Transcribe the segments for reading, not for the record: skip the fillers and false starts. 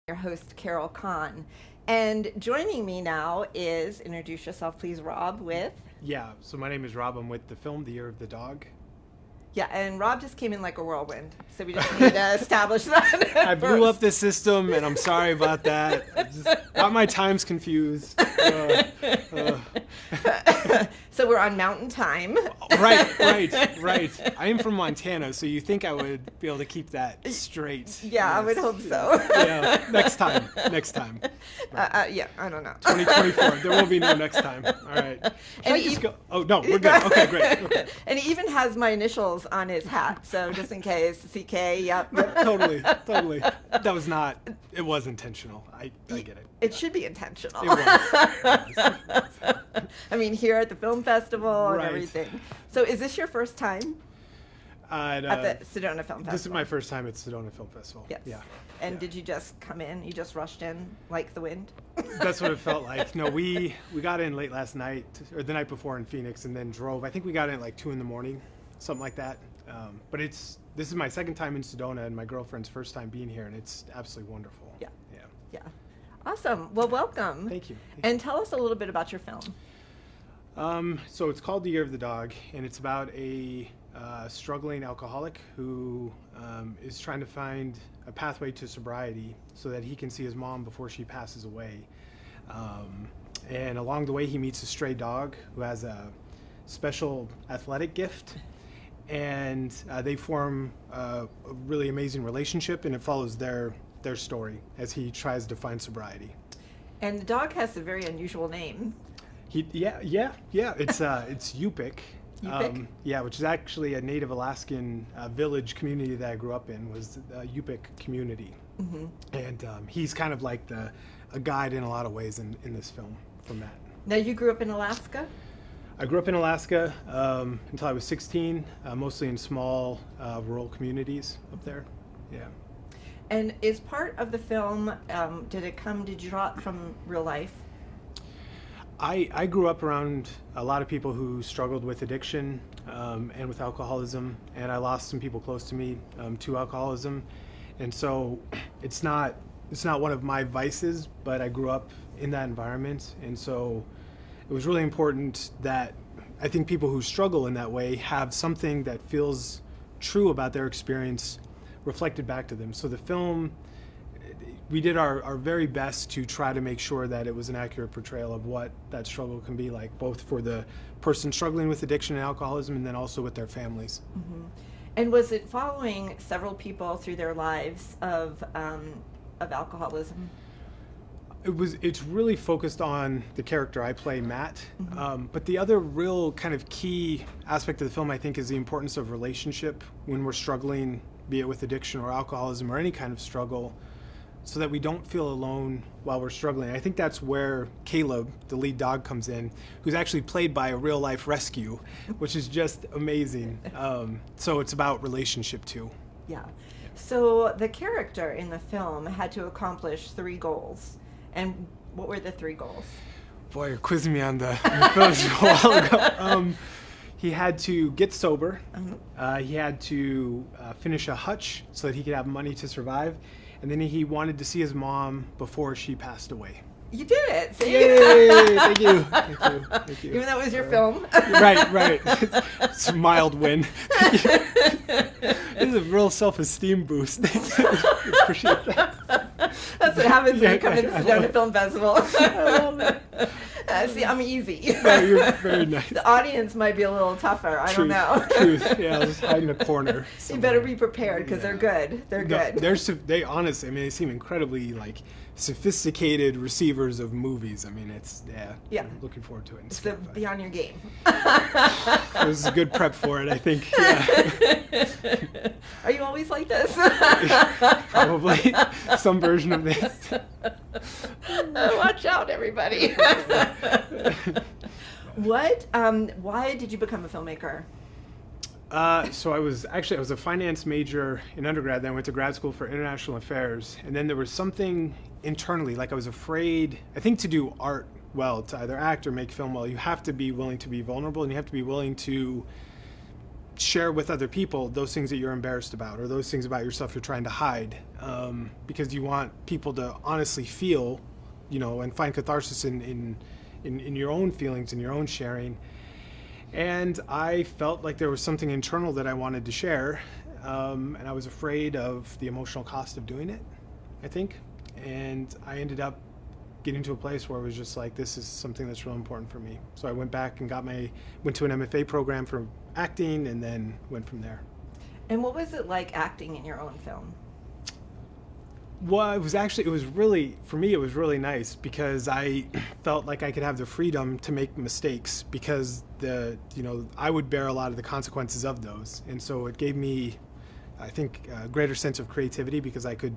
your host, Carol Kahn. And joining me now is, introduce yourself, please, Rob, with. Yeah, so my name is Rob. I'm with the film The Year of the Dog. Yeah, and Rob just came in like a whirlwind, so we just need to establish that. I blew up the system, and I'm sorry about that. I just got my times confused. So we're on Mountain Time. Right. I am from Montana, so you think I would be able to keep that straight. Yeah, I would hope so. Yeah, next time. Yeah, I don't know. 2024. There will be no next time. All right. Should And I he- just go? Oh, no, we're good. Okay, great. Okay. And he even has my initials on his hat, so just in case, CK, yep. Totally. It was intentional. I get it. It should be intentional. It was. I mean, here at the film festival and Right. everything. So, is this your first time At at the Sedona Film Festival? This is my first time at Sedona Film Festival. Yes. Yeah. And Yeah. did you just come in? You just rushed in like the wind? That's what it felt like. No, we got in late last night, or the night before in Phoenix, and then drove. I think we got in at like 2 a.m, something like that. But this is my second time in Sedona and my girlfriend's first time being here, and it's absolutely wonderful. Yeah. Yeah. Yeah. Awesome. Well, welcome. Thank you. And tell us a little bit about your film. So it's called The Year of the Dog, and it's about a struggling alcoholic who is trying to find a pathway to sobriety so that he can see his mom before she passes away. And along the way, he meets a stray dog who has a special athletic gift, and they form a really amazing relationship, and it follows their story as he tries to find sobriety. And the dog has a very unusual name. Yeah. It's Yupik. Yupik? Yeah, which is actually a native Alaskan village community that I grew up in, was the Yupik community. Mm-hmm. And he's kind of like a guide in a lot of ways in this film from that. Now, you grew up in Alaska? I grew up in Alaska until I was 16, mostly in small rural communities up there. Yeah. And is part of the film, did you draw it from real life? I grew up around a lot of people who struggled with addiction and with alcoholism, and I lost some people close to me to alcoholism, and so it's not one of my vices, but I grew up in that environment, and so it was really important that I think people who struggle in that way have something that feels true about their experience reflected back to them. So the film, we did our very best to try to make sure that it was an accurate portrayal of what that struggle can be like, both for the person struggling with addiction and alcoholism, and then also with their families. Mm-hmm. And was it following several people through their lives of alcoholism? It's really focused on the character I play, Matt. Mm-hmm. But the other real kind of key aspect of the film, I think, is the importance of relationship when we're struggling, be it with addiction or alcoholism or any kind of struggle, so that we don't feel alone while we're struggling. I think that's where Caleb, the lead dog, comes in, who's actually played by a real life rescue, which is just amazing. So it's about relationship too. Yeah. So the character in the film had to accomplish 3 goals. And what were the 3 goals? Boy, you're quizzing me on the films a while ago. He had to get sober. He had to finish a hutch so that he could have money to survive. And then he wanted to see his mom before she passed away. You did it. See? Yay! Thank you. Even though it was your film. Right. It's a mild win. This is a real self-esteem boost. Appreciate that. That's what happens when you come to the I love Sedona it. Film Festival. I love it. See, I'm easy. No, you're very nice. The audience might be a little tougher. I don't know. Truth. Yeah, I'll just hide in a corner. You better be prepared because they're good. They're No, good. they honestly, I mean, they seem incredibly sophisticated receivers of movies. I mean, Yeah. I'm looking forward to it. So be on your game. It was a good prep for it, I think. Yeah. Are you always like this? Probably some version of this. Watch out, everybody. Why did you become a filmmaker? So I was a finance major in undergrad, then I went to grad school for international affairs, and then there was something internally, like I was afraid, I think to do art well, to either act or make film well, you have to be willing to be vulnerable, and you have to be willing to share with other people those things that you're embarrassed about, or those things about yourself you're trying to hide, because you want people to honestly feel, and find catharsis in your own feelings and your own sharing. And I felt like there was something internal that I wanted to share, and I was afraid of the emotional cost of doing it, I think. And I ended up getting to a place where it was just like, this is something that's real important for me. So I went back and went to an MFA program for acting, and then went from there. And what was it like acting in your own film? Well, it was really nice, because I felt like I could have the freedom to make mistakes, because I would bear a lot of the consequences of those. And so it gave me, I think, a greater sense of creativity, because I could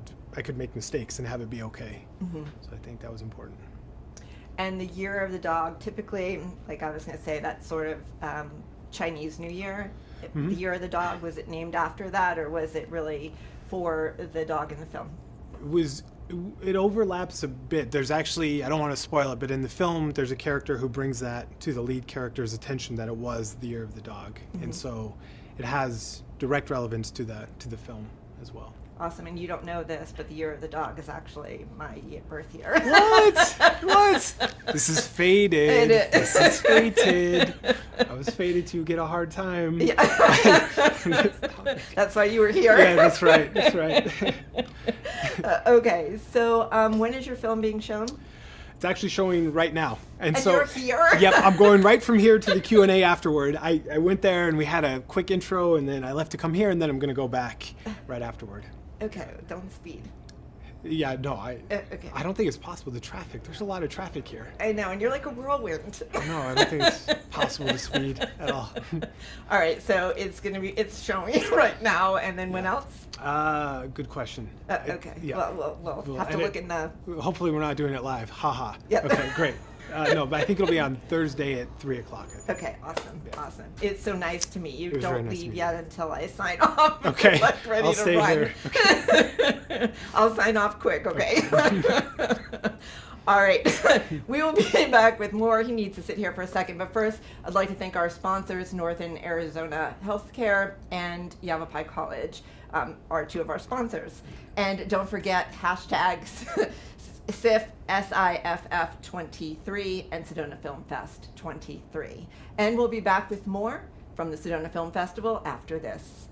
make mistakes and have it be okay. Mm-hmm. So I think that was important. And the Year of the Dog, typically, like I was going to say, that's sort of Chinese New Year. Mm-hmm. The Year of the Dog, was it named after that, or was it really for the dog in the film? It overlaps a bit. There's actually, I don't want to spoil it, but in the film there's a character who brings that to the lead character's attention, that it was the Year of the Dog. Mm-hmm. And so it has direct relevance to the film as well. Awesome. And you don't know this, but the Year of the Dog is actually my birth year. What? This is fated. This is fated. I was fated to get a hard time. Yeah. That's why you were here. Yeah, that's right. That's right. Okay. So when is your film being shown? It's actually showing right now. And so you're here? Yep, I'm going right from here to the Q&A afterward. I went there and we had a quick intro, and then I left to come here, and then I'm going to go back right afterward. Okay, don't speed. Yeah, no, okay. I don't think it's possible. The traffic, there's a lot of traffic here. I know, and you're like a whirlwind. No, I don't think it's possible to speed at all. All right, so it's showing right now, and then when else? Good question. Okay, yeah. We'll have to look in the... Hopefully we're not doing it live. Haha. Yep. Okay, great. No, but I think it'll be on Thursday at 3 o'clock. Okay, awesome, yeah. Awesome. It's so nice to meet you. Don't nice leave yet until I sign off. Okay, Like ready I'll to stay run. here. Okay. I'll sign off quick, okay? All right, we will be back with more. He needs to sit here for a second, but first, I'd like to thank our sponsors, Northern Arizona Healthcare and Yavapai College, are two of our sponsors. And don't forget hashtags SIFF, SIFF 23, and Sedona Film Fest 23. And we'll be back with more from the Sedona Film Festival after this.